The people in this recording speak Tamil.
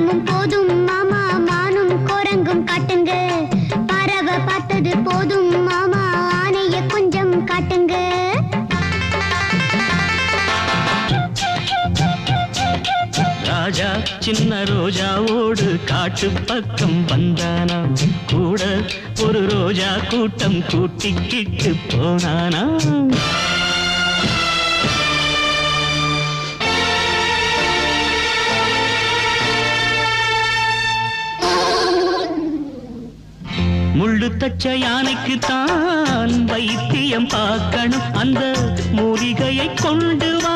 பழமும் போதும் மாமா, மானும் குரங்கும் காட்டுங்க. பறவை பார்த்தது போதும் மாமா, ஆனைய கொஞ்சம் காட்டுங்க. ராஜா சின்ன ரோஜாவோடு காட்டு பக்கம் வந்தானா, கூட ஒரு ரோஜா கூட்டம் கூட்டிக்கிட்டு போனானா. முள்ளு தச்ச யானைக்கு தான் வைத்தியம் பார்க்கணும், அந்த மூலிகையை கொண்டு வா